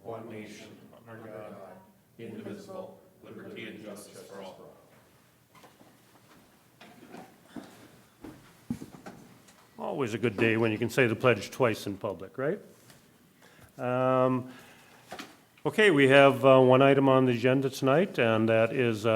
one nation, under God, indivisible, liberty and justice for all. Always a good day when you can say the pledge twice in public, right? Okay, we have one item on the agenda tonight, and that is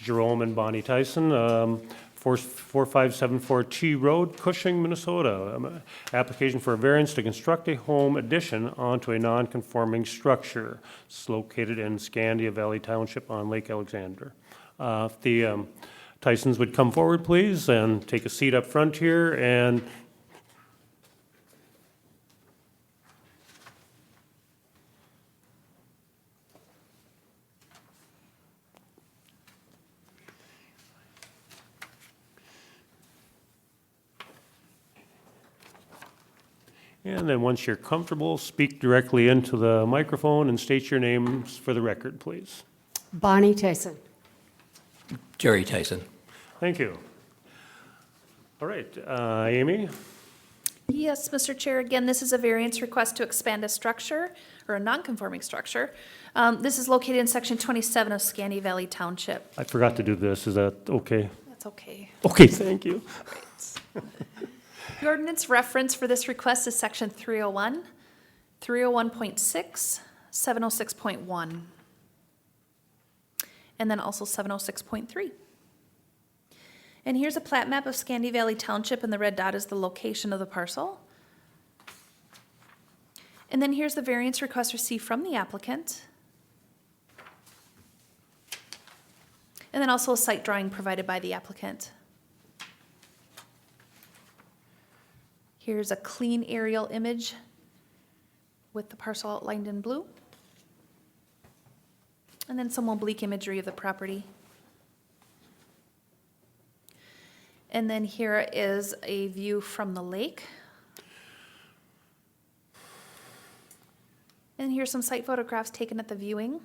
Jerome and Bonnie Tyson, 4574 T Road, Cushing, Minnesota. Application for a variance to construct a home addition onto a non-conforming structure. It's located in Scandia Valley Township on Lake Alexander. If the Tysons would come forward, please, and take a seat up front here. And then once you're comfortable, speak directly into the microphone and state your names for the record, please. Bonnie Tyson. Jerry Tyson. Thank you. All right, Amy? Yes, Mr. Chair, again, this is a variance request to expand a structure, or a non-conforming structure. This is located in section 27 of Scandia Valley Township. I forgot to do this. Is that okay? That's okay. Okay, thank you. The ordinance reference for this request is section 301, 301.6, 706.1, and then also 706.3. And here's a plat map of Scandia Valley Township, and the red dot is the location of the parcel. And then here's the variance request received from the applicant. And then also a site drawing provided by the applicant. Here's a clean aerial image with the parcel outlined in blue. And then some oblique imagery of the property. And then here is a view from the lake. And here's some site photographs taken at the viewing.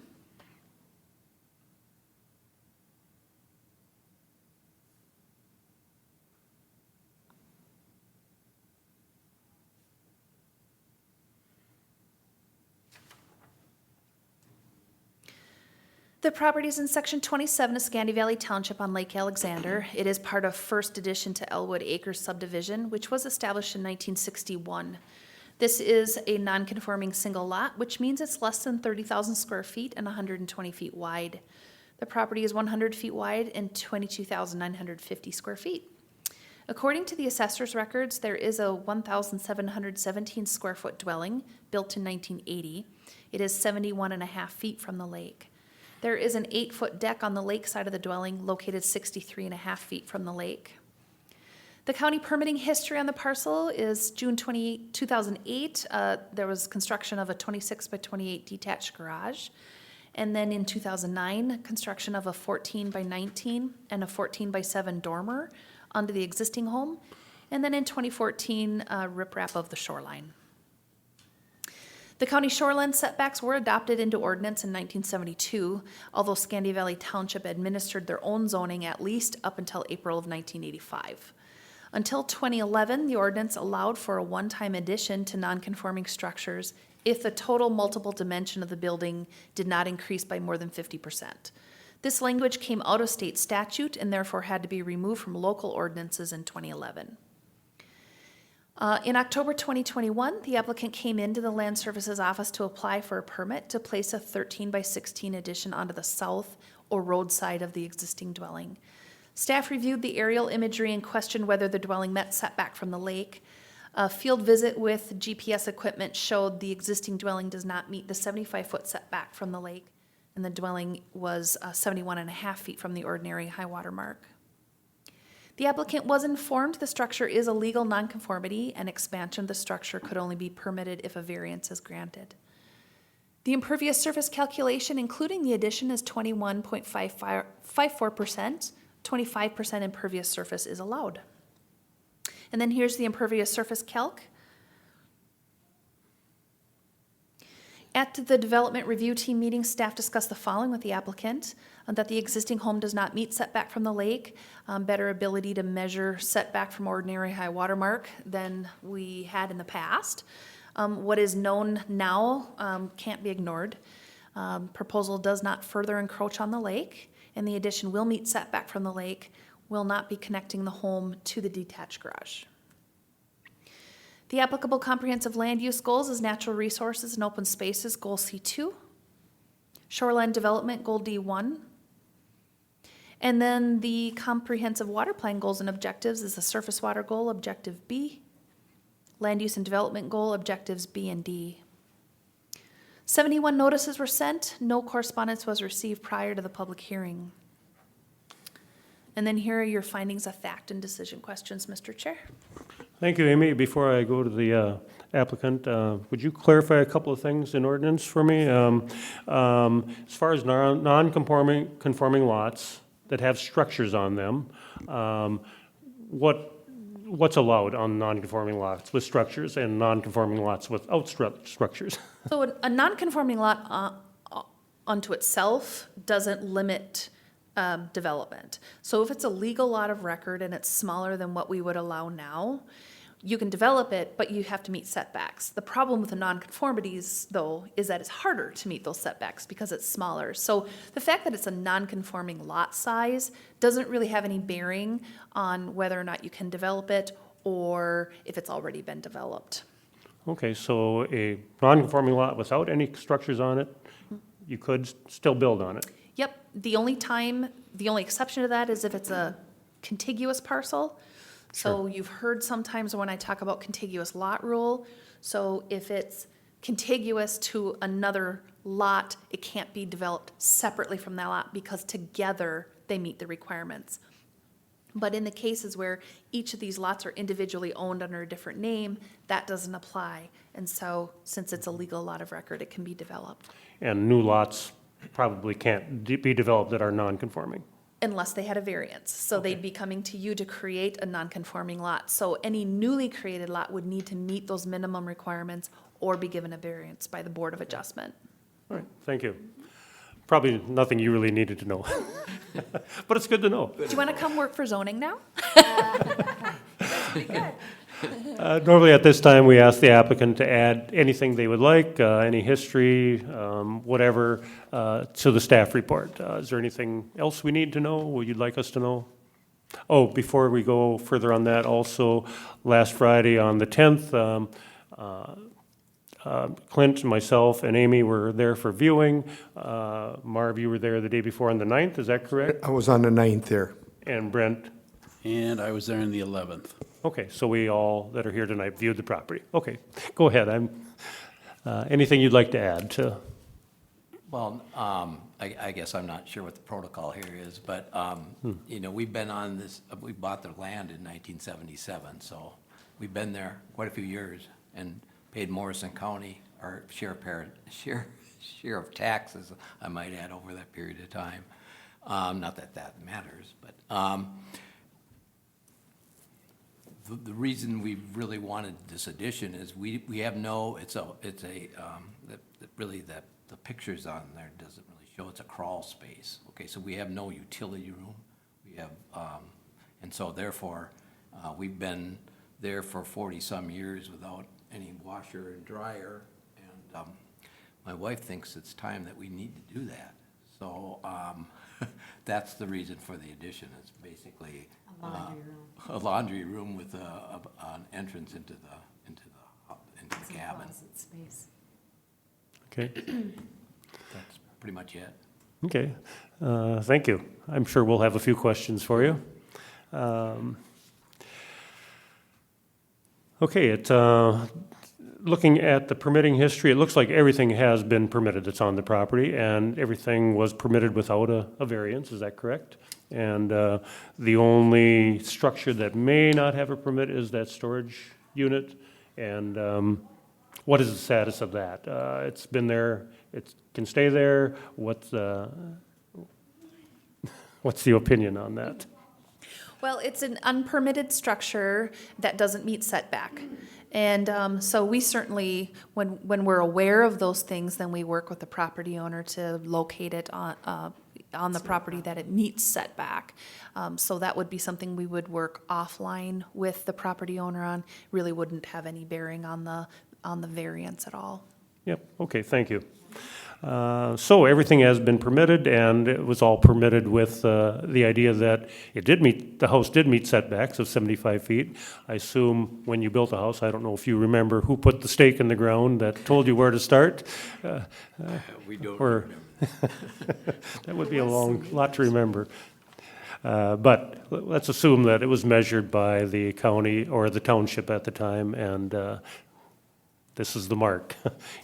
The property is in section 27 of Scandia Valley Township on Lake Alexander. It is part of first addition to Elwood Acres subdivision, which was established in 1961. This is a non-conforming single lot, which means it's less than 30,000 square feet and 120 feet wide. The property is 100 feet wide and 22,950 square feet. According to the assessor's records, there is a 1,717 square foot dwelling built in 1980. It is 71 and a half feet from the lake. There is an 8-foot deck on the lake side of the dwelling located 63 and a half feet from the lake. The county permitting history on the parcel is June 28, 2008. There was construction of a 26 by 28 detached garage. And then in 2009, construction of a 14 by 19 and a 14 by 7 dormer onto the existing home. And then in 2014, riprap of the shoreline. The county shoreline setbacks were adopted into ordinance in 1972, although Scandia Valley Township administered their own zoning at least up until April of 1985. Until 2011, the ordinance allowed for a one-time addition to non-conforming structures if the total multiple dimension of the building did not increase by more than 50%. This language came out of state statute and therefore had to be removed from local ordinances in 2011. In October 2021, the applicant came into the Land Services Office to apply for a permit to place a 13 by 16 addition onto the south or road side of the existing dwelling. Staff reviewed the aerial imagery and questioned whether the dwelling met setback from the lake. A field visit with GPS equipment showed the existing dwelling does not meet the 75-foot setback from the lake, and the dwelling was 71 and a half feet from the ordinary high water mark. The applicant was informed the structure is a legal nonconformity and expansion of the structure could only be permitted if a variance is granted. The impervious surface calculation, including the addition, is 21.54%. 25% impervious surface is allowed. And then here's the impervious surface calc. At the development review team meeting, staff discussed the following with the applicant: that the existing home does not meet setback from the lake, better ability to measure setback from ordinary high water mark than we had in the past. What is known now can't be ignored. Proposal does not further encroach on the lake, and the addition will meet setback from the lake, will not be connecting the home to the detached garage. The applicable comprehensive land use goals is natural resources and open spaces, Goal C2. Shoreline development, Goal D1. And then the comprehensive water plan goals and objectives is the surface water goal, Objective B. Land use and development goal, Objectives B and D. 71 notices were sent. No correspondence was received prior to the public hearing. And then here are your findings of fact and decision questions, Mr. Chair. Thank you, Amy. Before I go to the applicant, would you clarify a couple of things in ordinance for me? As far as non-conforming lots that have structures on them, what's allowed on non-conforming lots with structures and non-conforming lots without structures? So a non-conforming lot unto itself doesn't limit development. So if it's a legal lot of record and it's smaller than what we would allow now, you can develop it, but you have to meet setbacks. The problem with the nonconformities, though, is that it's harder to meet those setbacks because it's smaller. So the fact that it's a nonconforming lot size doesn't really have any bearing on whether or not you can develop it or if it's already been developed. Okay, so a non-conforming lot without any structures on it, you could still build on it? Yep, the only exception to that is if it's a contiguous parcel. So you've heard sometimes when I talk about contiguous lot rule, so if it's contiguous to another lot, it can't be developed separately from that lot because together they meet the requirements. But in the cases where each of these lots are individually owned under a different name, that doesn't apply. And so since it's a legal lot of record, it can be developed. And new lots probably can't be developed that are non-conforming? Unless they had a variance. So they'd be coming to you to create a non-conforming lot. So any newly created lot would need to meet those minimum requirements or be given a variance by the Board of Adjustment. All right, thank you. Probably nothing you really needed to know, but it's good to know. Do you want to come work for zoning now? Normally at this time, we ask the applicant to add anything they would like, any history, whatever, to the staff report. Is there anything else we need to know, or you'd like us to know? Oh, before we go further on that, also, last Friday on the 10th, Clint, myself, and Amy were there for viewing. Marv, you were there the day before on the 9th, is that correct? I was on the 9th there. And Brent? And I was there on the 11th. Okay, so we all that are here tonight viewed the property. Okay, go ahead. Anything you'd like to add to? Well, I guess I'm not sure what the protocol here is, but, you know, we've been on this, we bought the land in 1977, so we've been there quite a few years and paid Morrison County our share of taxes, I might add, over that period of time. Not that that matters, but the reason we really wanted this addition is we have no, really the pictures on there doesn't really show, it's a crawl space. Okay, so we have no utility room. We have, and so therefore, we've been there for 40-some years without any washer and dryer. And my wife thinks it's time that we need to do that. So that's the reason for the addition. It's basically a laundry room with an entrance into the cabin. Closet space. Okay, That's pretty much it. okay. Thank you. I'm sure we'll have a few questions for you. Okay, looking at the permitting history, it looks like everything has been permitted that's on the property, and everything was permitted without a variance, is that correct? And the only structure that may not have a permit is that storage unit, and what is the status of that? It's been there, it can stay there, what's the opinion on that? Well, it's an unpermitted structure that doesn't meet setback. And so we certainly, when we're aware of those things, then we work with the property owner to locate it on the property that it meets setback. So that would be something we would work offline with the property owner on. Really wouldn't have any bearing on on the variance at all. Yep, okay, thank you. So everything has been permitted, and it was all permitted with the idea that the house did meet setbacks of 75 feet. I assume when you built the house, I don't know if you remember who put the stake in the ground that told you where to start. We don't Or- That would be a lot to remember. But let's assume that it was measured by the county or the township at the time, and this is the mark,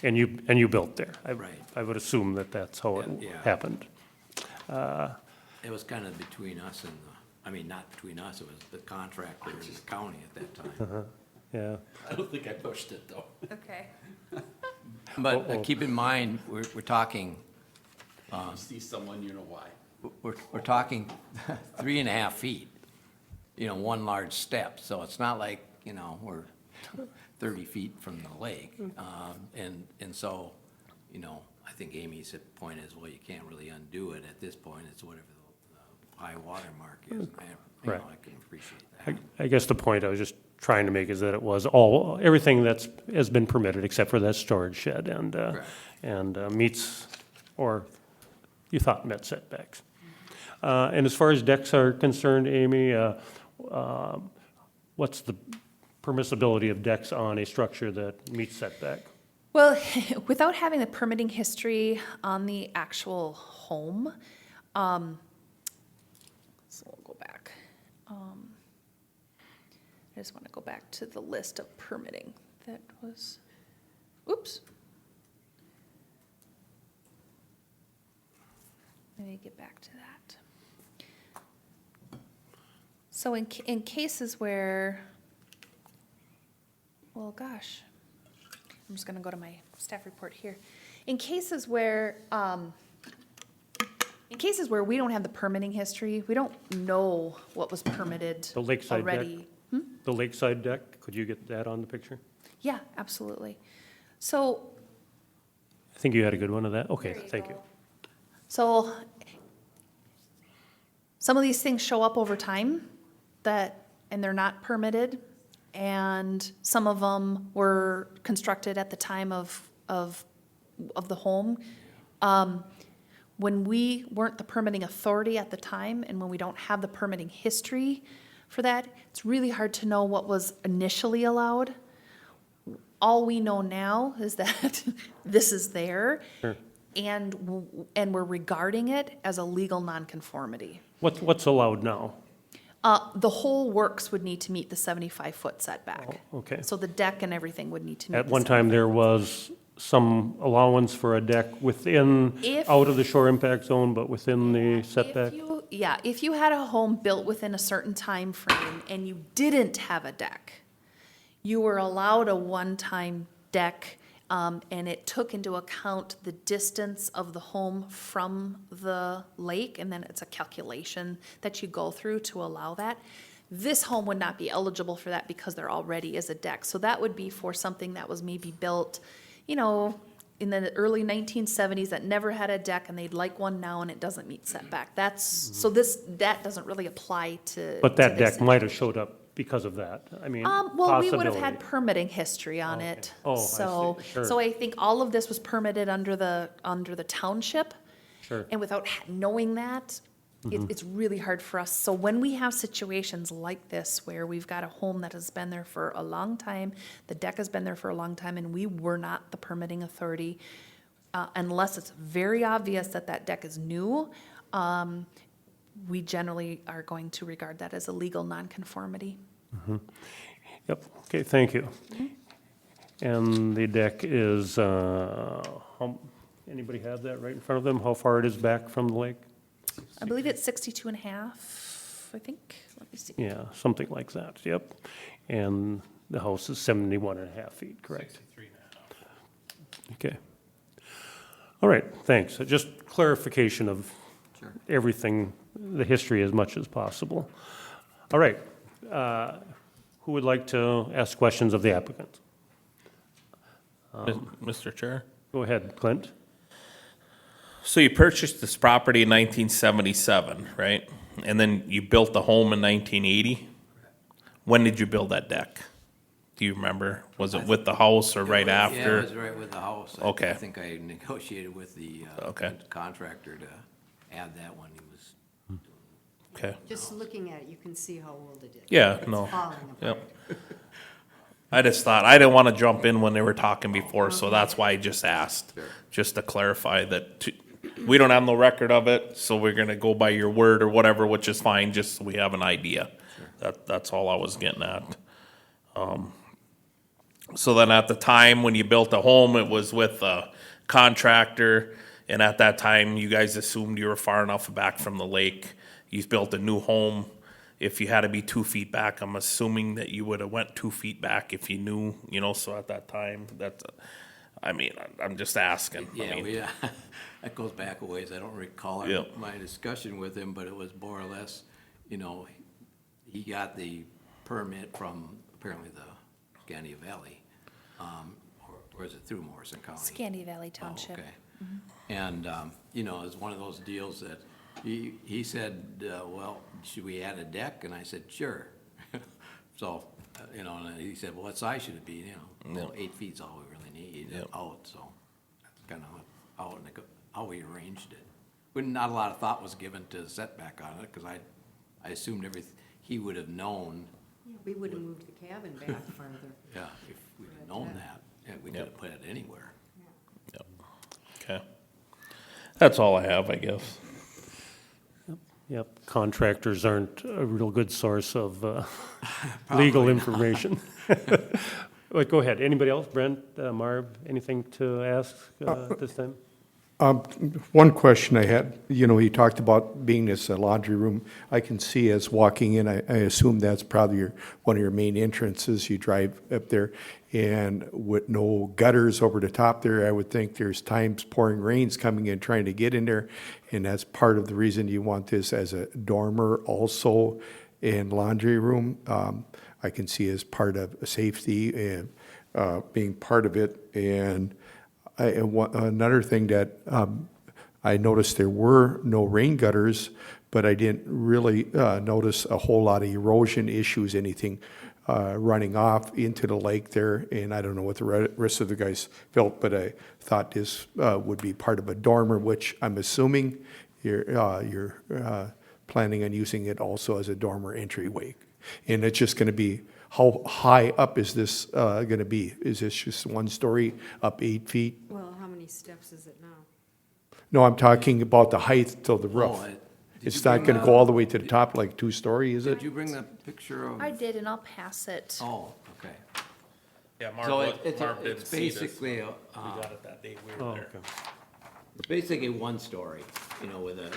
and you built there. Right. I would assume that that's how it Yeah. happened. It was kind of between us and not between us, it was the contractor and the county at that time. Yeah, I don't think I pushed it, though. Okay. But keep in mind, we're talking, You see someone, you know why. we're talking 3.5 feet, one large step. So it's not like, we're 30 feet from the lake. And so, I think Amy's point is, well, you can't really undo it at this point. It's whatever the high water mark is. And Right. I can appreciate that. I guess the point I was just trying to make is that it was everything has been permitted except for that storage shed and meets, or you thought met setbacks. And as far as decks are concerned, Amy, what's the permissibility of decks on a structure that meets setback? Well, without having the permitting history on the actual home, so we'll go back. I just want to go back to the list of permitting that was, oops. Let me get back to that. So in cases where, well, gosh, I'm just gonna go to my staff report here. In cases where we don't have the permitting history, we don't know what was permitted The lakeside deck? already. The lakeside deck, could you get that on the picture? Yeah, absolutely. So, I think you had a good one of that. Okay, there you thank you. go. So, some of these things show up over time and they're not permitted. And some of them were constructed at the time of the home. When we weren't the permitting authority at the time, and when we don't have the permitting history for that, it's really hard to know what was initially allowed. All we know now is that this is there, Sure. and we're regarding it as a legal nonconformity. What's allowed now? The whole works would need to meet the 75-foot setback. Oh, okay. So the deck and everything would need to meet. At the one time, 75. there was some allowance for a deck If- out of the shore impact zone, but within the setback? If you had a home built within a certain time frame and you didn't have a deck, you were allowed a one-time deck, and it took into account the distance of the home from the lake, and then it's a calculation that you go through to allow that. This home would not be eligible for that because there already is a deck. So that would be for something that was maybe built, in the early 1970s that never had a deck, and they'd like one now, and it doesn't meet setback. So that doesn't really apply to. But that to this deck might have showed up because of that. I mean, well, we would have had possibility. permitting history on Okay. it. Oh, I see. Sure. So I think all of this was permitted under the township. Sure. And without knowing that, it's really hard for us. So when we have situations like this, where we've got a home that has been there for a long time, the deck has been there for a long time, and we were not the permitting authority, unless it's very obvious that that deck is new, we generally are going to regard that as a legal nonconformity. Yep, okay, thank you. And the deck is, anybody have that right in front of them, how far it is back from the lake? I believe it's 62 and a half, I think. Let me see. Yeah, something like that, yep. And the house is 71 and a half feet, correct? 63.5. Okay. All right, thanks. Just clarification of Sure. everything, the history as much as possible. All right, who would like to ask questions of the applicant? Mr. Chair? Go ahead, Clint. So you purchased this property in 1977, right? And then you built the home in 1980? When did you build that deck? Do you remember? Was it with the house or right Yeah, it after? was right with the house. Okay. I think I negotiated with the Okay. contractor to add that when he was, Okay. Just looking at it, you can see how old it is. Yeah, It's no. falling apart. Yep. I just thought, I didn't want to jump in when they were talking before, so that's why I just asked. Sure. Just to clarify that we don't have no record of it, so we're gonna go by your word or whatever, which is fine, just so we have an idea. That's all I was getting at. So then at the time when you built the home, it was with a contractor, and at that time, you guys assumed you were far enough back from the lake. You built a new home. If you had to be 2 feet back, I'm assuming that you would have went 2 feet back if you knew, so at that time, I'm just asking. I yeah, mean, that goes back a ways. I don't recall Yeah. my discussion with him, but it was more or less, he got the permit from apparently the Scandia Valley, or is it through Morrison County? Scandia Valley Oh, Township. okay. And, it's one of those deals that he said, well, should we add a deck? And I said, sure. So, and he said, well, what size should it be? Well, 8 feet's all we really need Yep. out, so that's kind of how we arranged it. But not a lot of thought was given to the setback on it, because I assumed he would have known, Yeah, we would have moved the cabin back farther. yeah, if we'd have known that, yeah, we could have put it anywhere. yep. Okay. That's all I have, I guess. Yep, contractors aren't a real good source of legal information. But go ahead, anybody else? Brent, Marv, anything to ask this time? One question I had, you talked about being this laundry room. I can see as walking in, I assume that's probably one of your main entrances. You drive up there, and with no gutters over the top there, I would think there's times pouring rains coming in, trying to get in there, and that's part of the reason you want this as a dormer also and laundry room. I can see as part of safety and being part of it, and another thing that I noticed, there were no rain gutters, but I didn't really notice a whole lot of erosion issues, anything running off into the lake there. And I don't know what the rest of the guys felt, but I thought this would be part of a dormer, which I'm assuming you're planning on using it also as a dormer entryway. And it's just going to be, how high up is this going to be? Is this just one story up 8 feet? Well, how many steps is it now? No, I'm talking about the height till the roof. Oh, did It's you not bring going to go all the way to the top, like 2-story, is it? Did you bring the picture of? I did, and I'll pass it. Oh, okay. Yeah, So Marv it's didn't see this. basically, We got it that day we Oh, were there. okay. it's basically one story, with a,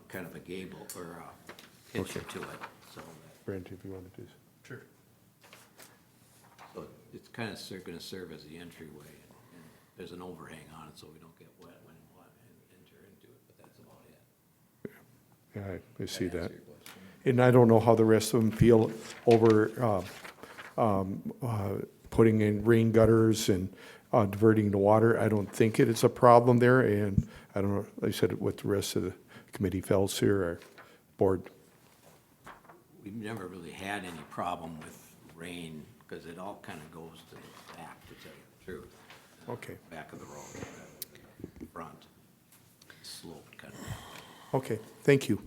kind of a gable or a picture to it, so. Brent, if you wanted to. Sure. So it's kind of gonna serve as the entryway, and there's an overhang on it, so we don't get wet when we want to enter into it, but that's about it. Yeah, I see that. Answer your question. And I don't know how the rest of them feel over putting in rain gutters and diverting the water. I don't think it is a problem there, and I don't know, like I said, what the rest of the committee fells here, or board. We've never really had any problem with rain, because it all kind of goes to the back, to tell you the truth. Okay. Back of the road, front, sloped kind of. Okay, thank you.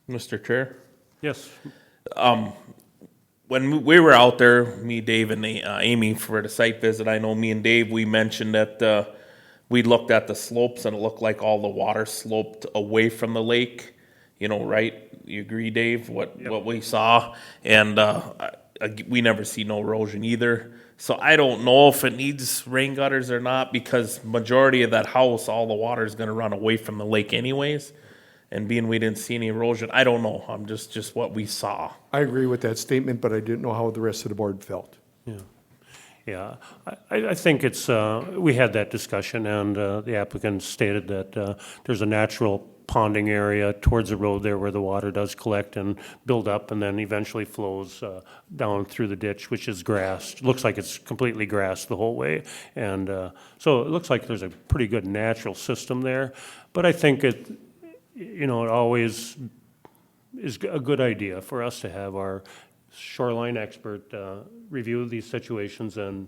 Mr. Chair? Yes, When we were out there, me, Dave, and Amy for the site visit, I know me and Dave, we mentioned that we looked at the slopes and it looked like all the water sloped away from the lake, right? You agree, Dave, what we saw? And we never see no erosion either. So I don't know if it needs rain gutters or not, because majority of that house, all the water is going to run away from the lake anyways. And being we didn't see any erosion, I don't know. I'm just what we saw. I agree with that statement, but I didn't know how the rest of the board felt. yeah. I think it's, we had that discussion, and the applicant stated that there's a natural ponding area towards the road there where the water does collect and build up and then eventually flows down through the ditch, which is grassed. Looks like it's completely grassed the whole way. And so it looks like there's a pretty good natural system there. But I think it always is a good idea for us to have our shoreline expert review these situations, and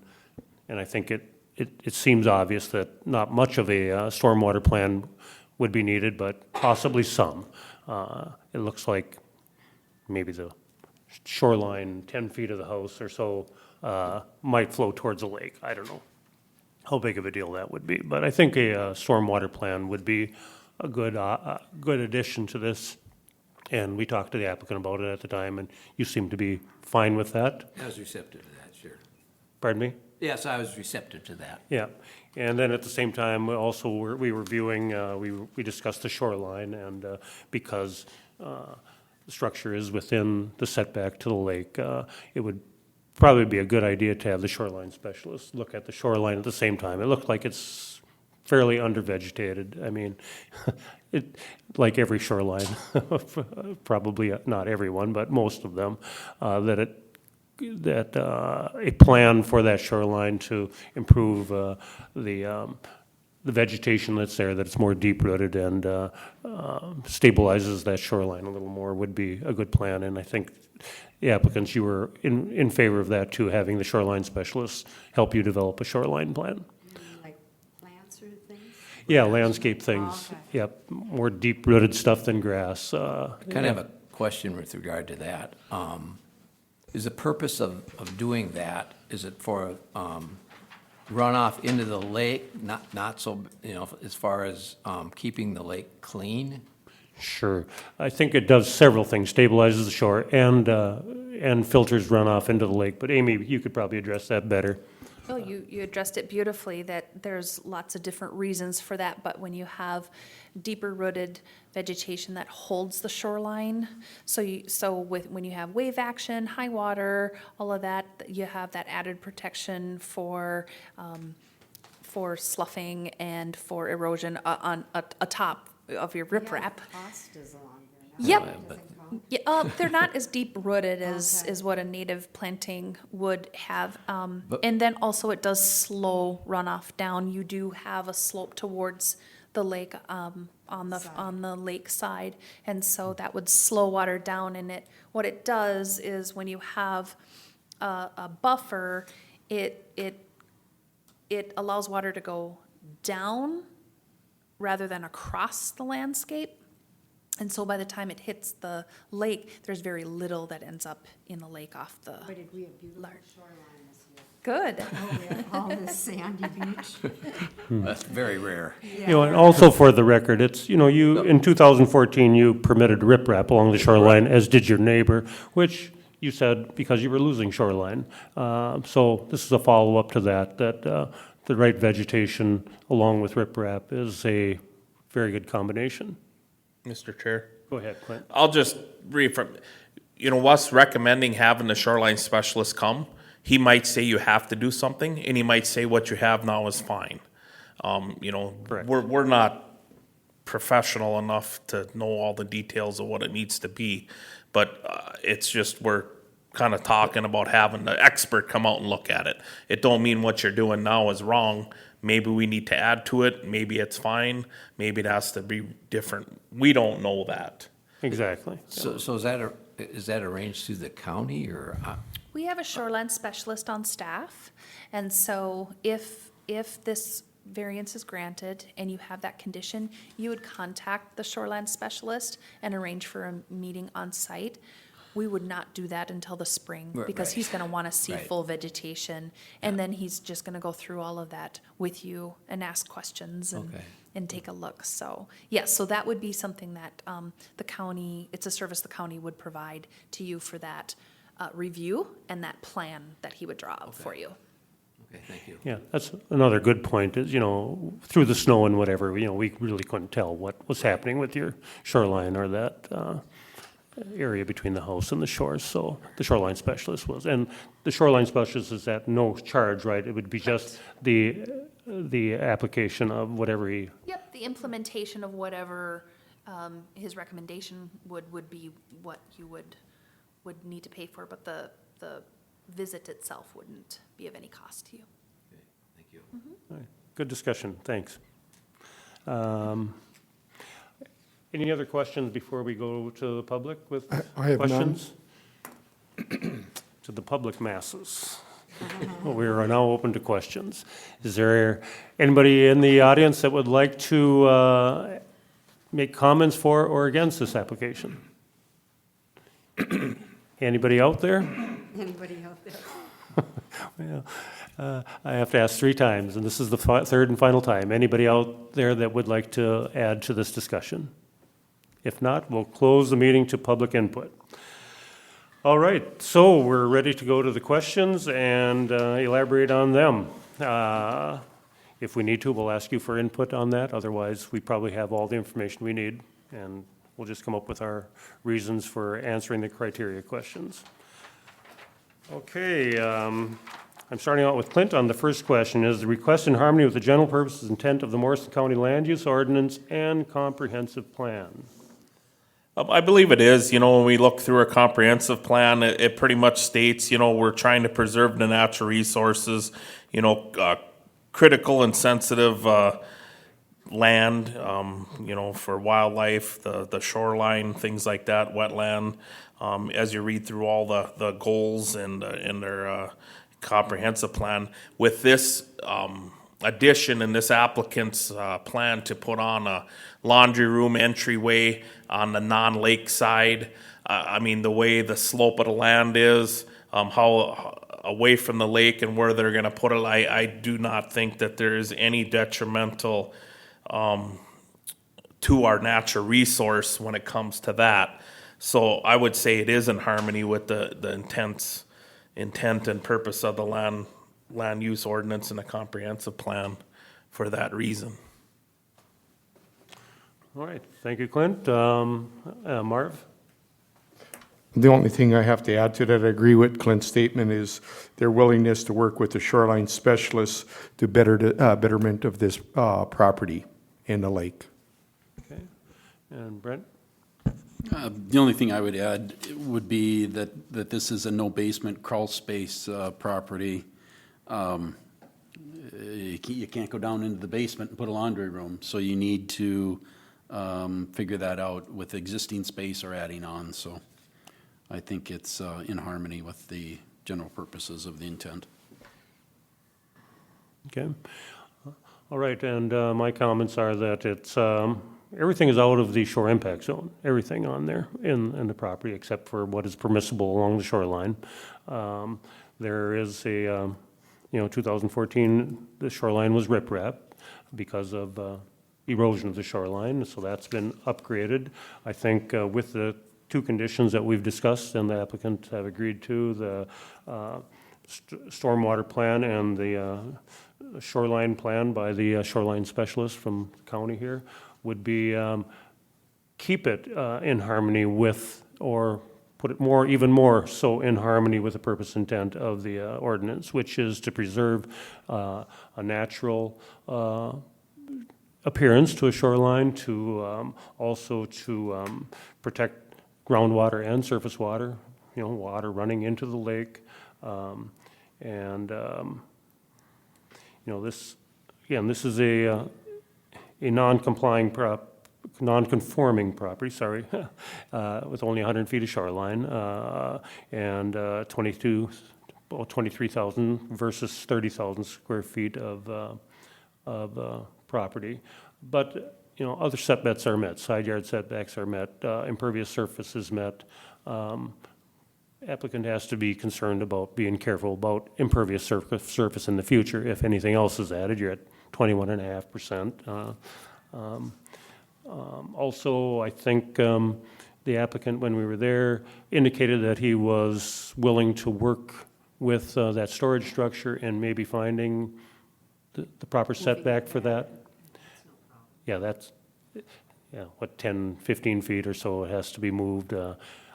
I think it seems obvious that not much of a stormwater plan would be needed, but possibly some. It looks like maybe the shoreline 10 feet of the house or so might flow towards a lake. I don't know how big of a deal that would be, but I think a stormwater plan would be a good addition to this. And we talked to the applicant about it at the time, and you seem to be fine with that. I was receptive to that, sure. Pardon me? Yes, I was receptive to that. Yeah, and then at the same time, we were viewing, we discussed the shoreline, and because the structure is within the setback to the lake, it would probably be a good idea to have the shoreline specialist look at the shoreline at the same time. It looked like it's fairly undervegetated. I mean, like every shoreline, probably not everyone, but most of them, that a plan for that shoreline to improve the vegetation that's there, that it's more deep-rooted and stabilizes that shoreline a little more would be a good plan. And I think the applicants, you were in favor of that too, having the shoreline specialists help you develop a shoreline plan. Like plants or things? Yeah, landscape things. Okay. Yep, more deep-rooted stuff than grass. I kind of have a question with regard to that. Is the purpose of doing that, is it for runoff into the lake, not so, as far as keeping the lake clean? Sure. I think it does several things, stabilizes the shore and filters runoff into the lake. But Amy, you could probably address that better. Well, you addressed it beautifully, that there's lots of different reasons for that, but when you have deeper rooted vegetation that holds the shoreline, when you have wave action, high water, all of that, you have that added protection for sloughing and for erosion on atop of your riprap. Cost is along there. Yep. Doesn't count. Yeah, they're not as deep rooted as what a native planting would have. And then also it does slow runoff down. You do have a slope towards the lake, on the lake side. And so that would slow water down, and what it does is when you have a buffer, it allows water to go down rather than across the landscape. And so by the time it hits the lake, there's very little that ends up in the lake off the. Boy, did we have beautiful Large. shoreline this year. Good. Oh, we had all this sandy beach. That's very rare. And also for the record, it's, you, in 2014, you permitted riprap along the shoreline, as did your neighbor, which you said because you were losing shoreline. So this is a follow-up to that the right vegetation along with riprap is a very good combination. Mr. Chair. Go ahead, Clint. I'll just read from, us recommending having the shoreline specialist come, he might say you have to do something, and he might say what you have now is fine. Correct. We're not professional enough to know all the details of what it needs to be, but it's just, we're kind of talking about having the expert come out and look at it. It don't mean what you're doing now is wrong. Maybe we need to add to it, maybe it's fine, maybe it has to be different. We don't know that. Exactly. So is that arranged through the county or? We have a shoreline specialist on staff, and so if this variance is granted and you have that condition, you would contact the shoreline specialist and arrange for a meeting on site. We would not do that until the spring, because Right. he's gonna wanna see Right. full vegetation, and then he's just gonna go through all of that with you and ask questions Okay. and take a look. So, yes, so that would be something that the county, it's a service the county would provide to you for that review and that plan that he would draw up for you. Okay, thank you. Yeah, that's another good point is, through the snow and whatever, we really couldn't tell what was happening with your shoreline or that area between the house and the shores, so the shoreline specialist was. And the shoreline specialist is at no charge, right? It would be just the application of whatever he, Yep, the implementation of whatever his recommendation would be what you would need to pay for, but the visit itself wouldn't be of any cost to you. Okay, thank you. all right, good discussion, thanks. Any other questions before we go to the public with I have none. questions? to the public masses. We are now open to questions. Is there anybody in the audience that would like to make comments for or against this application? Anybody out there? Anybody out there? Well, I have to ask 3 times, and this is the third and final time. Anybody out there that would like to add to this discussion? If not, we'll close the meeting to public input. All right, so we're ready to go to the questions and elaborate on them. If we need to, we'll ask you for input on that. Otherwise, we probably have all the information we need, and we'll just come up with our reasons for answering the criteria questions. Okay, I'm starting out with Clint on the first question. Is the request in harmony with the general purposes intent of the Morrison County Land Use Ordinance and Comprehensive Plan? I believe it is. When we look through a comprehensive plan, it pretty much states, we're trying to preserve the natural resources, critical and sensitive land, for wildlife, the shoreline, things like that, wetland. As you read through all the goals in their comprehensive plan, with this addition in this applicant's plan to put on a laundry room entryway on the non-lake side, the way the slope of the land is, how away from the lake and where they're going to put it, I do not think that there is any detrimental to our natural resource when it comes to that. So I would say it is in harmony with the intent and purpose of the land use ordinance and a comprehensive plan for that reason. All right, thank you, Clint. Marv? The only thing I have to add to that, I agree with Clint's statement, is their willingness to work with the shoreline specialists to betterment of this property in the lake. Okay, and Brent? The only thing I would add would be that this is a no basement crawl space property. You can't go down into the basement and put a laundry room, so you need to figure that out with existing space or adding on. So I think it's in harmony with the general purposes of the intent. Okay. All right, and my comments are that it's, everything is out of the shore impact zone, everything on there in the property except for what is permissible along the shoreline. There is a, 2014, the shoreline was riprap because of erosion of the shoreline, so that's been upgraded. I think with the 2 conditions that we've discussed and the applicant have agreed to, the stormwater plan and the shoreline plan by the shoreline specialist from the county here, would be keep it in harmony with, or put it even more so in harmony with the purpose intent of the ordinance, which is to preserve a natural appearance to a shoreline, to also to protect groundwater and surface water, water running into the lake, this, again, this is a non-conforming property, sorry, with only 100 feet of shoreline, and 23,000 versus 30,000 square feet of property. But, other setbacks are met, side yard setbacks are met, impervious surface is met. Applicant has to be concerned about being careful about impervious surface in the future. If anything else is added, you're at 21.5%. Also, I think the applicant, when we were there, indicated that he was willing to work with that storage structure and maybe finding the proper setback for that. Yeah, that's, 10, 15 feet or so it has to be moved.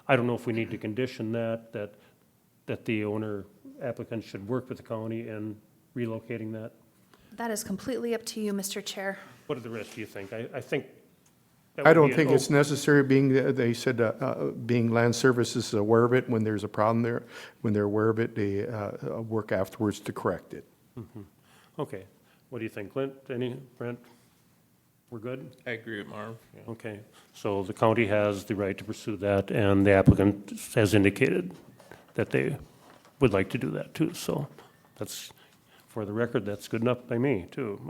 I don't know if we need to condition that the owner applicant should work with the county in relocating that. That is completely up to you, Mr. Chair. What are the risks, do you think? I think. I don't think it's necessary, being, they said, being land services is aware of it. When there's a problem there, when they're aware of it, they work afterwards to correct it. Mm-hmm. Okay. What do you think, Clint? Brent? We're good? I agree with Marv. Okay. So the county has the right to pursue that, and the applicant has indicated that they would like to do that too. So that's, for the record, that's good enough by me too.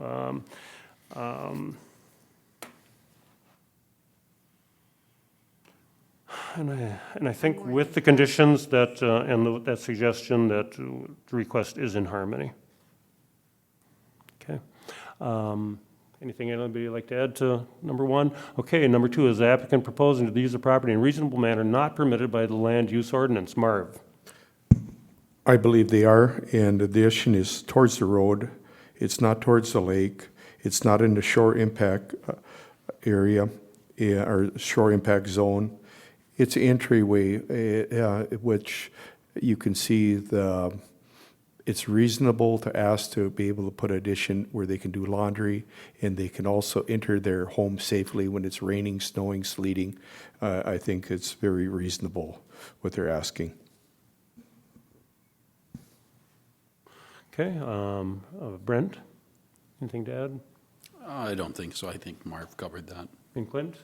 And I think with the conditions that, that suggestion that the request is in harmony. Okay. Anything anybody would like to add to number one? Okay, number two, is the applicant proposing to use the property in a reasonable manner not permitted by the land use ordinance? Marv? I believe they are, and the addition is towards the road. It's not towards the lake. It's not in the shore impact area or shore impact zone. It's an entryway, which you can see it's reasonable to ask to be able to put addition where they can do laundry, and they can also enter their home safely when it's raining, snowing, sleeting. I think it's very reasonable what they're asking. Okay, Brent, anything to add? I don't think so. I think Marv covered that. And Clint?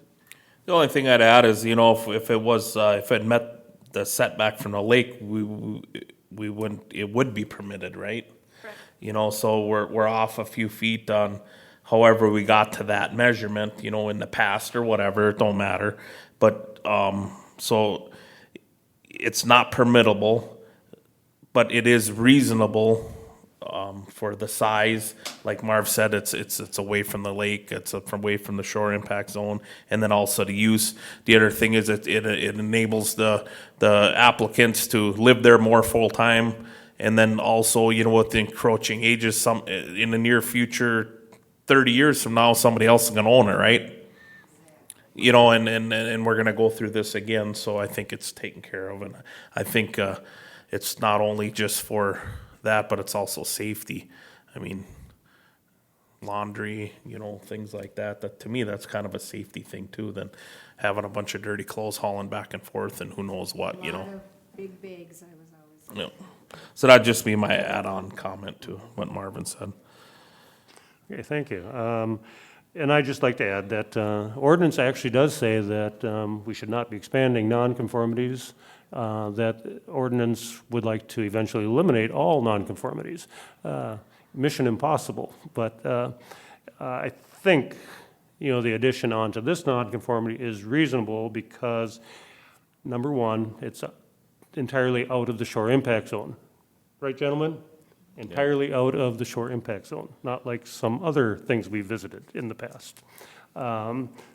The only thing I'd add is, if it was, if it met the setback from the lake, we wouldn't, it would be permitted, right? Correct. So we're off a few feet on however we got to that measurement, in the past or whatever, it don't matter. But, so it's not permittable, but it is reasonable, for the size. Like Marv said, it's away from the lake, it's away from the shore impact zone, and then also the use. The other thing is it enables the applicants to live there more full-time, and then also, with the encroaching ages, in the near future, 30 years from now, somebody else is gonna own it, right? And we're gonna go through this again, so I think it's taken care of, and I think it's not only just for that, but it's also safety. I mean, laundry, things like that. That, to me, that's kind of a safety thing too, than having a bunch of dirty clothes hauling back and forth and who knows what, A lot of big bags, I was always. Yeah. So that'd just be my add-on comment to what Marvin said. Okay, thank you. And I'd just like to add that ordinance actually does say that we should not be expanding nonconformities, that ordinance would like to eventually eliminate all nonconformities. Mission impossible, but I think, the addition onto this nonconformity is reasonable because, number one, it's entirely out of the shore impact zone. Right, gentlemen? Entirely out of the shore impact zone, not like some other things we visited in the past.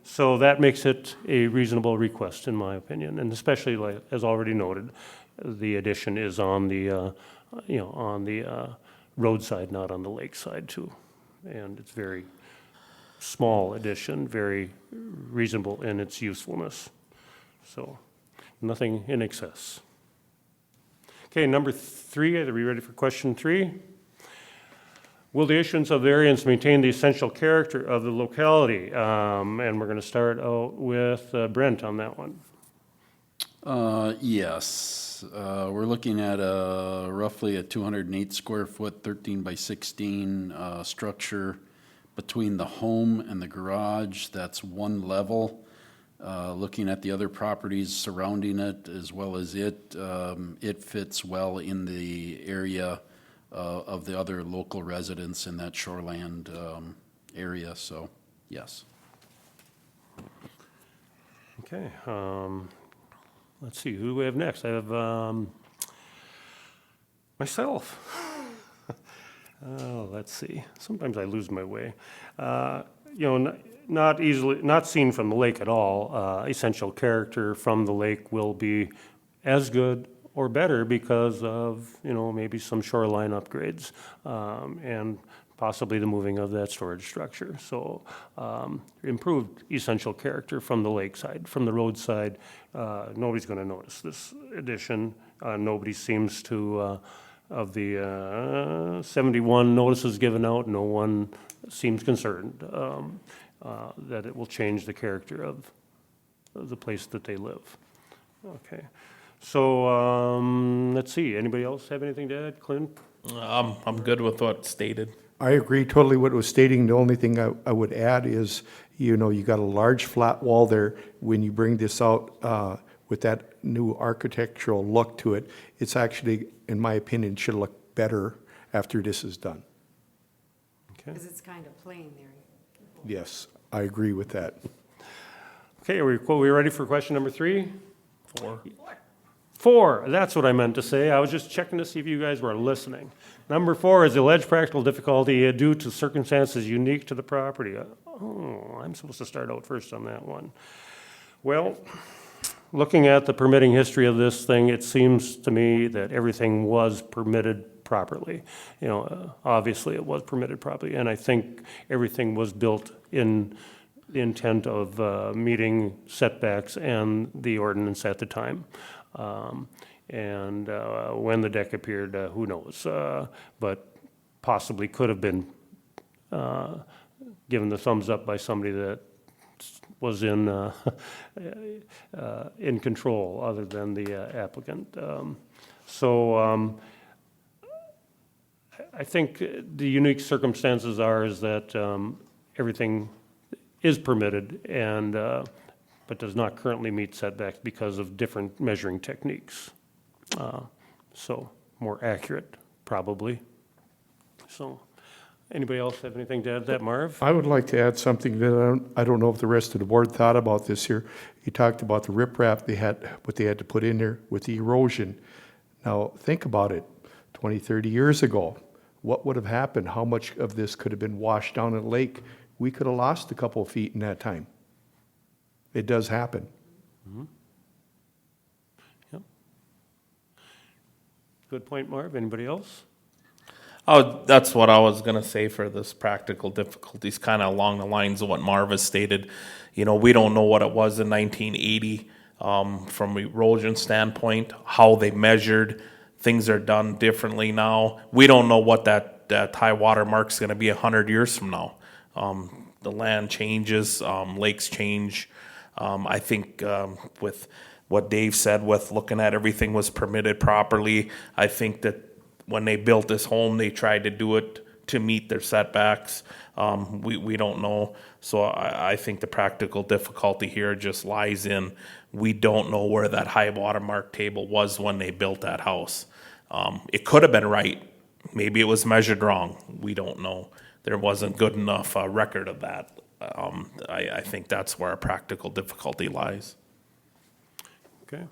So that makes it a reasonable request, in my opinion, and especially, like, as already noted, the addition is on the, on the roadside, not on the lakeside too. And it's very small addition, very reasonable in its usefulness. So nothing in excess. Okay, number three, are we ready for question 3? Will the issuance of variance maintain the essential character of the locality? And we're going to start out with Brent on that one. Yes, we're looking at roughly a 208 square foot, 13 by 16 structure between the home and the garage. That's one level. Looking at the other properties surrounding it as well as it fits well in the area of the other local residents in that shoreland area, so yes. Okay, let's see, who do we have next? I have myself. Oh, let's see, sometimes I lose my way. Not seen from the lake at all. Essential character from the lake will be as good or better because of, maybe some shoreline upgrades, and possibly the moving of that storage structure. So improved essential character from the lakeside. From the roadside, nobody's going to notice this addition. Nobody seems to, of the 71 notices given out, no one seems concerned that it will change the character of the place that they live. Okay. So, let's see, anybody else have anything to add? Clint? I'm good with what's stated. I agree totally what it was stating. The only thing I would add is, you got a large flat wall there. When you bring this out, with that new architectural look to it, it's actually, in my opinion, should look better after this is done. Okay. Because it's kind of plain there. Yes, I agree with that. Okay, are we ready for question number 3? 4. 4, that's what I meant to say. I was just checking to see if you guys were listening. Number 4 is alleged practical difficulty due to circumstances unique to the property. Oh, I'm supposed to start out first on that one. Well, looking at the permitting history of this thing, it seems to me that everything was permitted properly. You know, obviously it was permitted properly, and I think everything was built in the intent of meeting setbacks and the ordinance at the time. And when the deck appeared, who knows? But possibly could have been given the thumbs up by somebody that was in control other than the applicant. I think the unique circumstances is that everything is permitted and but does not currently meet setbacks because of different measuring techniques. So more accurate, probably. So anybody else have anything to add to that, Marv? I would like to add something that I don't know if the rest of the board thought about this here. You talked about the riprap what they had to put in there with the erosion. Now, think about it, 20, 30 years ago, what would have happened? How much of this could have been washed down in the lake? We could have lost a couple of feet in that time. It does happen. Yep. Good point, Marv. Anybody else? Oh, that's what I was gonna say for this practical difficulties, kind of along the lines of what Marv has stated. You know, we don't know what it was in 1980 from erosion standpoint, how they measured. Things are done differently now. We don't know what that high water mark's gonna be 100 years from now. The land changes, lakes change. I think with what Dave said, with looking at everything was permitted properly, I think that when they built this home, they tried to do it to meet their setbacks. We don't know. So I think the practical difficulty here just lies in, we don't know where that high water mark table was when they built that house. It could have been right. Maybe it was measured wrong. We don't know. There wasn't good enough record of that. I think that's where our practical difficulty lies. Okay.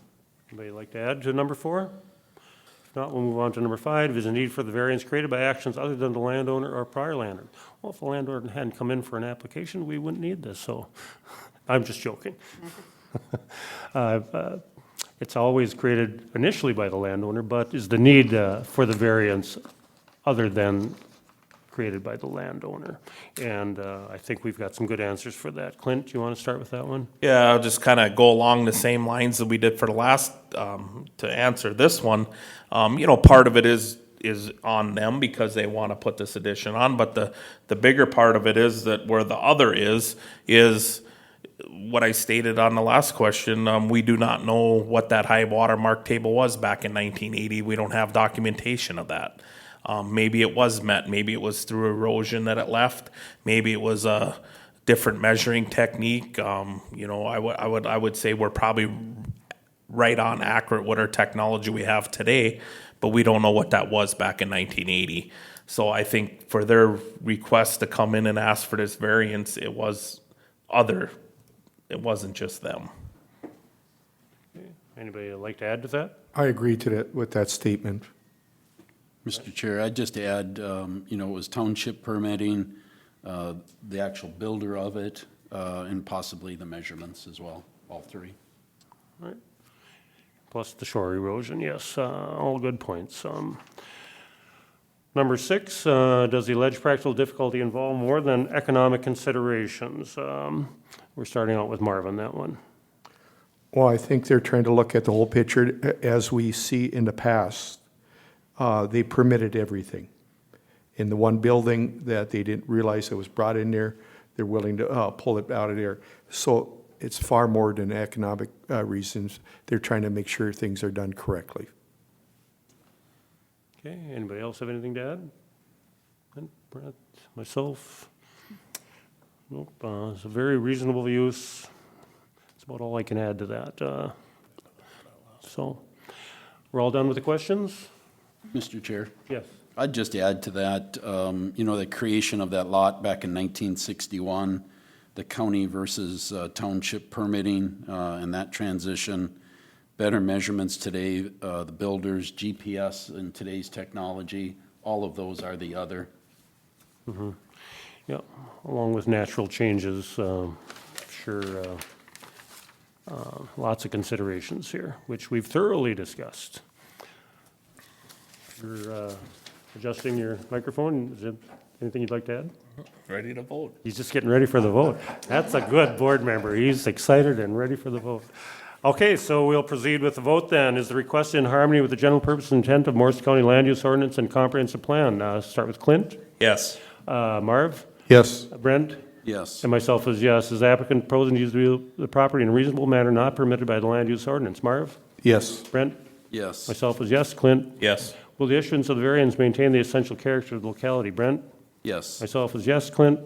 Anybody like to add to number 4? If not, we'll move on to number 5. Is a need for the variance created by actions other than the landowner or prior landowner? Well, if the landowner hadn't come in for an application, we wouldn't need this, so I'm just joking. It's always created initially by the landowner, but is the need for the variance other than created by the landowner? And I think we've got some good answers for that. Clint, do you want to start with that one? Yeah, I'll just kind of go along the same lines that we did for the last, to answer this one. You know, part of it is on them because they want to put this addition on, but the bigger part of it is that where the other is what I stated on the last question. We do not know what that high water mark table was back in 1980. We don't have documentation of that. Maybe it was met. Maybe it was through erosion that it left. Maybe it was a different measuring technique. You know, I would say we're probably right on accurate with our technology we have today, but we don't know what that was back in 1980. So I think for their request to come in and ask for this variance, it was other. It wasn't just them. Anybody like to add to that? I agree to that with that statement. Mr. Chair, I'd just add, you know, it was township permitting, the actual builder of it, and possibly the measurements as well, all 3. Right. Plus the shore erosion, yes, all good points. Number 6, does the alleged practical difficulty involve more than economic considerations? We're starting out with Marv on that one. Well, I think they're trying to look at the whole picture. As we see in the past, they permitted everything. In the one building that they didn't realize it was brought in there, they're willing to pull it out of there. So it's far more than economic reasons. They're trying to make sure things are done correctly. Okay, anybody else have anything to add? Brett, myself? Nope, it's a very reasonable use. That's about all I can add to that. So, we're all done with the questions? Mr. Chair, Yes. I'd just add to that, the creation of that lot back in 1961, the county versus township permitting, and that transition, better measurements today, the builders, GPS and today's technology, all of those are the other. Yeah, along with natural changes, sure, lots of considerations here, which we've thoroughly discussed. You're adjusting your microphone. Is there anything you'd like to add? Ready to vote. He's just getting ready for the vote. That's a good board member. He's excited and ready for the vote. Okay, so we'll proceed with the vote then. Is the request in harmony with the general purpose and intent of Morris County Land Use Ordinance and Comprehensive Plan? Start with Clint. Yes. Marv? Yes. Brent? Yes. And myself is yes. Is the applicant proposing to use the property in a reasonable manner not permitted by the land use ordinance? Marv? Yes. Brent? Yes. Myself is yes. Clint? Yes. Will the issuance of the variance maintain the essential character of the locality? Brent? Yes. Myself is yes. Clint?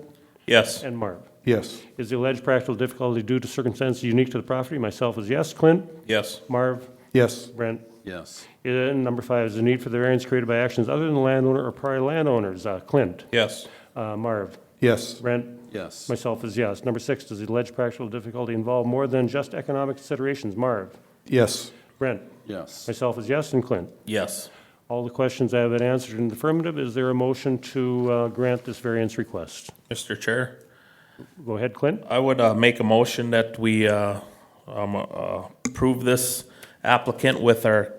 Yes. And Marv? Yes. Is the alleged practical difficulty due to circumstances unique to the property? Myself is yes. Clint? Yes. Marv? Yes. Brent? Yes. And number 5, is the need for the variance created by actions other than the landowner or prior landowners? Clint? Yes. Marv? Yes. Brent? Yes. Myself is yes. Number 6, does the alleged practical difficulty involve more than just economic considerations? Marv? Yes. Brent? Yes. Myself is yes, and Clint? Yes. All the questions have been answered in the affirmative. Is there a motion to grant this variance request? Mr. Chair, Go ahead, Clint. I would make a motion that we approve this applicant with our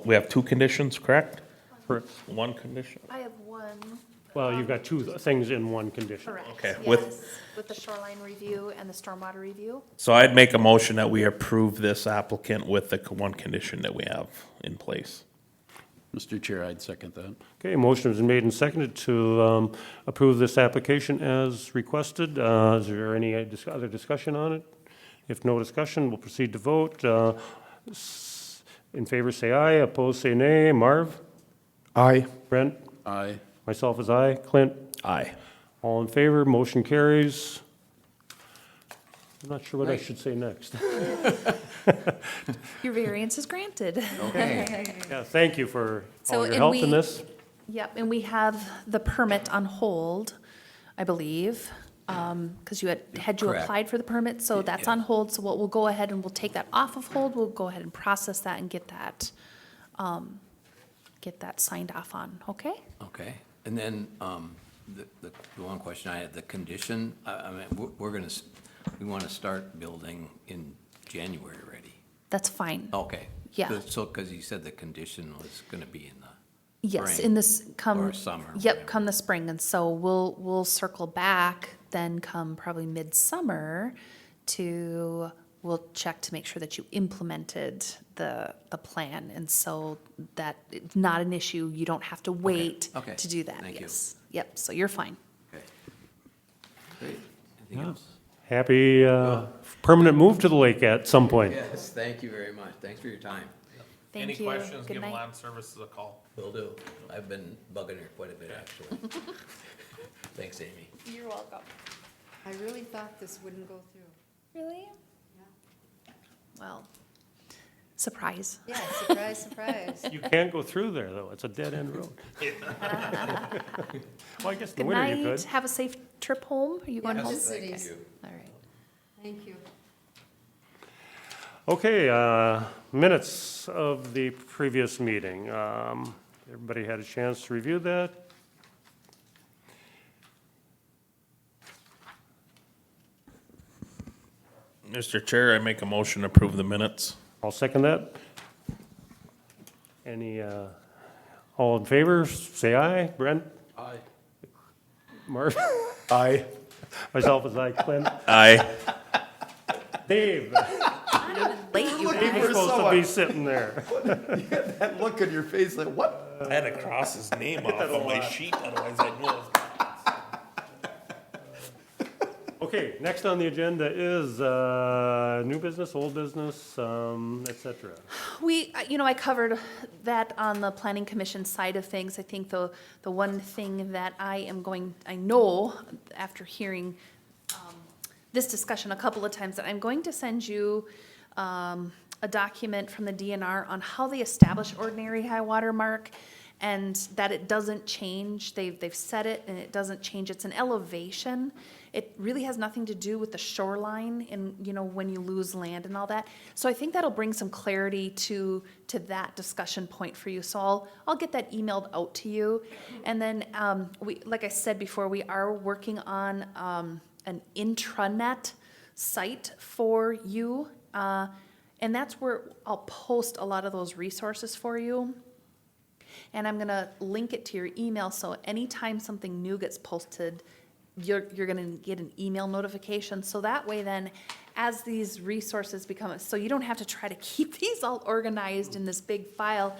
we have 2 conditions, correct? Correct. 1 condition? I have one. Well, you've got 2 things in one condition. Correct. Okay, Yes, with the shoreline review and the stormwater review. So I'd make a motion that we approve this applicant with the 1 condition that we have in place. Mr. Chair, I'd second that. Okay, motion has been made and seconded to approve this application as requested. Is there any other discussion on it? If no discussion, we'll proceed to vote. In favor, say aye. Opposed, say nay. Marv? Aye. Brent? Aye. Myself is aye. Clint? Aye. All in favor, motion carries. I'm not sure what I should say next. Your variance is granted. Yeah, thank you for So, all your and help in we- this. Yep, and we have the permit on hold, I believe, because you had Correct. applied for the permit, so that's on hold. So we'll go ahead and we'll take that off of hold. We'll go ahead and process that and get that signed off on, okay? Okay, and then, the one question I had, the condition, I mean, we want to start building in January already. That's fine. Okay. Yeah. So, because you said the condition was going to be in the Yes, spring in this, come. or summer, Yep, whatever. come the spring, and so we'll circle back then come probably midsummer we'll check to make sure that you implemented the plan, and so that it's not an issue, you don't have to wait Okay. to do that, Thank you. yes. Yep, so you're fine. Okay. Great. Anything else? Happy permanent move to the lake at some point. Yes, thank you very much. Thanks for your time. Thank Any you. questions, Good give night. Land Services a call. Will do. I've been bugging her quite a bit, actually. Thanks, Amy. You're welcome. I really thought this wouldn't go through. Really? Well, surprise. Yeah, surprise, surprise. You can't go through there, though. It's a dead-end road. Well, I guess in the Good winter you night, could. have a safe trip home. Are you going Yeah, home? to cities. All right. Thank you. Okay, minutes of the previous meeting. Everybody had a chance to review that? Mr. Chair, I make a motion to approve the minutes. I'll second that. Any, all in favor, say aye. Brent? Aye. Marv? Aye. Myself is aye. Clint? Aye. Dave? Late, you Dave was guys. supposed to be sitting there. That look on your face like, what? I had to cross his name off of my sheet, otherwise I'd know. Okay, next on the agenda is new business, old business, et cetera. I covered that on the planning commission side of things. I think the one thing that I know after hearing this discussion a couple of times, that I'm going to send you a document from the DNR on how they establish ordinary high water mark, and that it doesn't change. They've set it and it doesn't change. It's an elevation. It really has nothing to do with the shoreline and, you know, when you lose land and all that. So I think that'll bring some clarity to that discussion point for you. So I'll get that emailed out to you. And then, like I said before, we are working on, an intranet site for you. And that's where I'll post a lot of those resources for you. And I'm gonna link it to your email, so anytime something new gets posted, you're gonna get an email notification. So that way then, as these resources become, so you don't have to try to keep these all organized in this big file,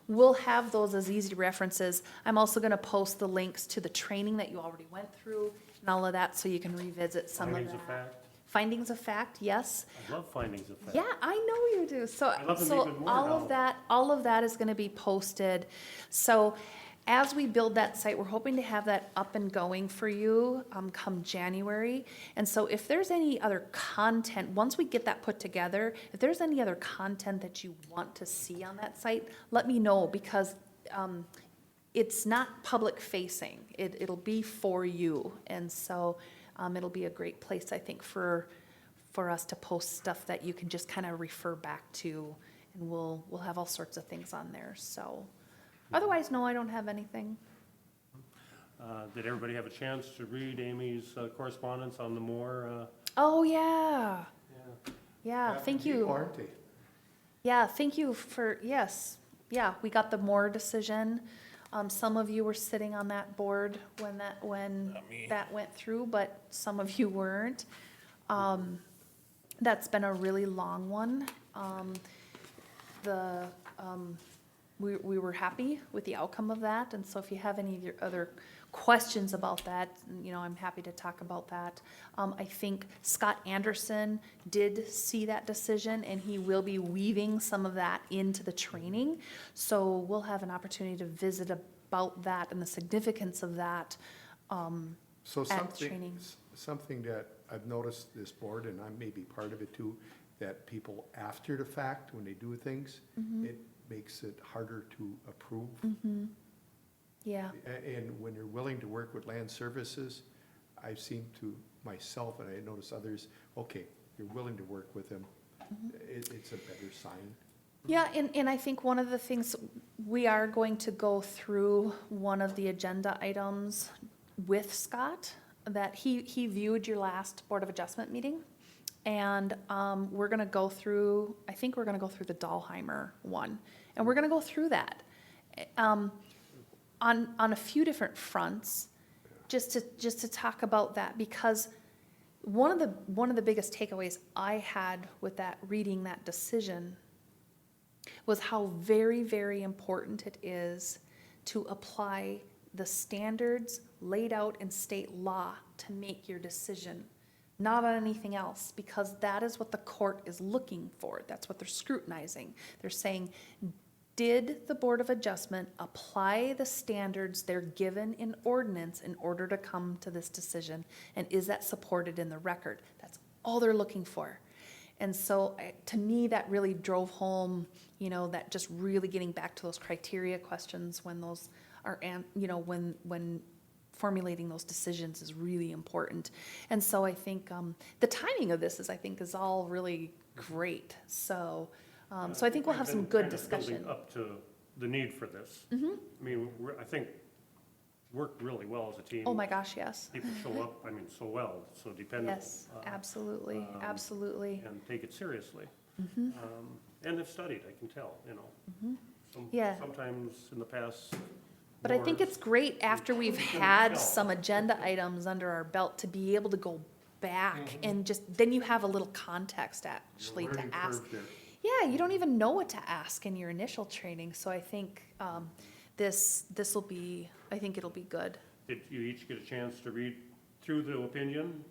we'll have those as easy references. I'm also gonna post the links to the training that you already went through and all of that, so you can revisit some of that. Findings of fact. Findings of fact, yes. I love findings of fact. Yeah, I know you do. So, I love them so even more all now. all of that is gonna be posted. So as we build that site, we're hoping to have that up and going for you, come January. And so if there's any other content, once we get that put together, if there's any other content that you want to see on that site, let me know, because, it's not public facing. It'll be for you. And so, it'll be a great place, I think, for us to post stuff that you can just kind of refer back to, and we'll have all sorts of things on there, so. Otherwise, no, I don't have anything. Did everybody have a chance to read Amy's correspondence on the Moore? Oh, yeah, Yeah. yeah, thank you. Aren't they? Yeah, thank you for, yes, yeah, we got the Moore decision. Some of you were sitting on that board when Not me. that went through, but some of you weren't. That's been a really long one. We were happy with the outcome of that, and so if you have any of your other questions about that, you know, I'm happy to talk about that. I think Scott Anderson did see that decision, and he will be weaving some of that into the training. So we'll have an opportunity to visit about that and the significance of that So at training. something that I've noticed this board, and I may be part of it too, that people after the fact, when they do things, it makes it harder to approve. Yeah, And when you're willing to work with land services, I seem to myself, and I notice others, okay, you're willing to work with them. It's a better sign. yeah, and I think one of the things, we are going to go through one of the agenda items with Scott, that he viewed your last Board of Adjustment meeting. And we're gonna go through, I think we're gonna go through the Dahlheimer one, and we're gonna go through that. On a few different fronts, just to talk about that, because one of the biggest takeaways I had with that, reading that decision, was how very, very important it is to apply the standards laid out in state law to make your decision, not on anything else, because that is what the court is looking for. That's what they're scrutinizing. They're saying, did the Board of Adjustment apply the standards they're given in ordinance in order to come to this decision? And is that supported in the record? That's all they're looking for. And so to me, that really drove home, you know, that just really getting back to those criteria questions when those are, you know, when formulating those decisions is really important. And so I think the timing of this is all really great. So so I think we'll have some good discussion. Building up to the need for this. I mean, I think worked really well as a team. Oh my gosh, yes. People show up, I mean, so well, so dependable. Yes, absolutely, absolutely. And take it seriously. And have studied, I can tell, you know. Yeah. Sometimes in the past. But I think it's great after we've had some agenda items under our belt to be able to go back and just, then you have a little context actually to ask. Yeah, you don't even know what to ask in your initial training, so I think this will be, I think it'll be good. Did you each get a chance to read through the opinion,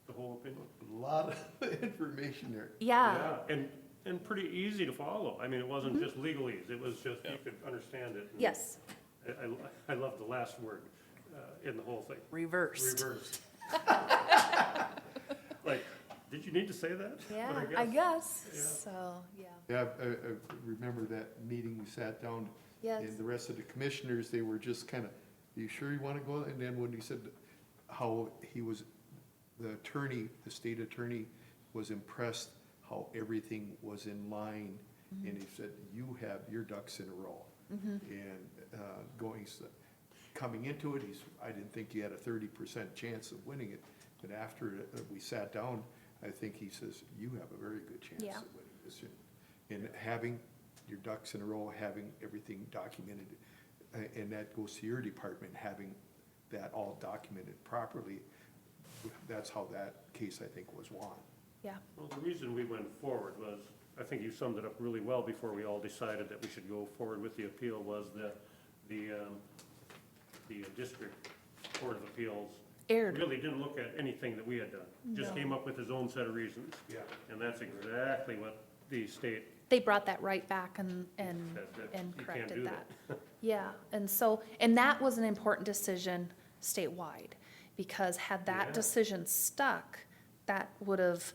the whole opinion? A lot of information there. Yeah, And pretty easy to follow. I mean, it wasn't just legalese, it was just, you could understand it. And yes, I love the last word in the whole thing. reversed. Reversed. Like, did you you need to say that? Yeah, But I guess, so, yeah. Yeah, I remember that meeting, we sat down, Yes. and the rest of the commissioners, they were just kind of, you sure you want to go? And then when he said how he was, the attorney, the state attorney was impressed how everything was in line, and he said, you have your ducks in a row. And coming into it, I didn't think you had a 30% chance of winning it, but after we sat down, I think he says, you have a very good chance Yeah. of winning this. And having your ducks in a row, having everything documented, and that goes to your department, having that all documented properly, that's how that case, I think, was won. Yeah, Well, the reason we went forward was, I think you summed it up really well before we all decided that we should go forward with the appeal, was the district court of appeals aired. really didn't look at anything that we had done. Just No. came up with his own set of reasons. Yeah. And that's exactly what the state, They brought that right back and that you can't corrected do that. that. Yeah, and so, and that was an important decision statewide, because had that Yeah. decision stuck, that would have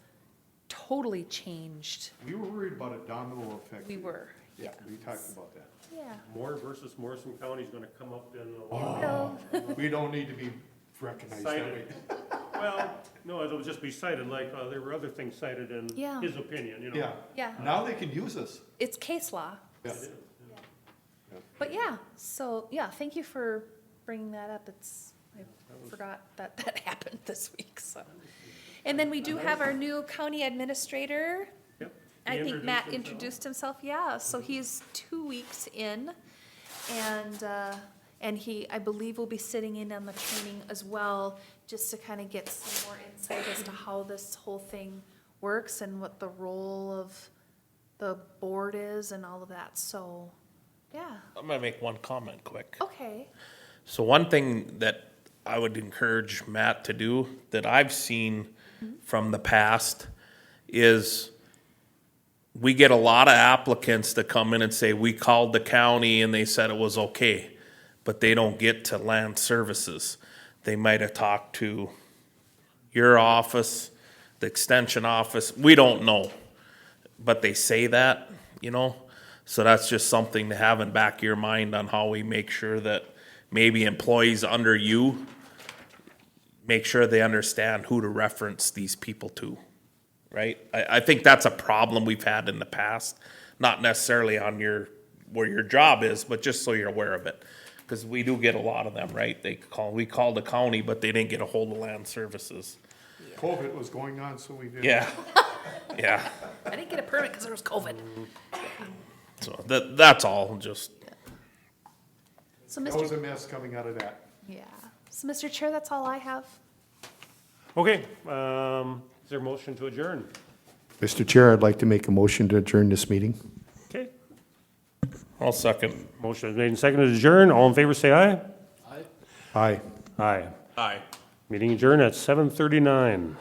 totally changed. We were worried about a domino effect. We were, Yeah, we talked about that. yeah. Moore versus Morrison County is gonna come up in. No, We don't need to be recognized that way. Cited. Well, no, it'll just be cited, like, there were other things cited in Yeah. his opinion, you know? Yeah. yeah, Now they can use us. it's case law. Yeah. But yeah, so, yeah, thank you for bringing that up. I forgot that that happened this week, so. And then we do have our new county administrator. Yep. I He think Matt himself. introduced himself, yeah, so he's 2 weeks in. And he, I believe, will be sitting in on the training as well, just to kind of get some more insight as to how this whole thing works and what the role of the board is and all of that, so, yeah, I'm gonna make one comment quick. okay. So one thing that I would encourage Matt to do, that I've seen from the past, is we get a lot of applicants that come in and say, we called the county and they said it was okay, but they don't get to land services. They might have talked to your office, the extension office, we don't know. But they say that, you know? So that's just something to have in back of your mind on how we make sure that maybe employees under you, make sure they understand who to reference these people to, right? I think that's a problem we've had in the past, not necessarily on where your job is, but just so you're aware of it. Because we do get a lot of them, right? We called the county, but they didn't get a hold of land services. COVID was going on, so we did. Yeah, yeah. I didn't get a permit because there was COVID. So that's all, just. So, That was Mr. a mess coming out of that. Yeah, so, Mr. Chair, that's all I have. Okay, is there a motion to adjourn? Mr. Chair, I'd like to make a motion to adjourn this meeting. Okay, I'll second. motion is made and seconded to adjourn. All in favor, say aye. Aye. Aye. Aye. Meeting adjourned at 7:39.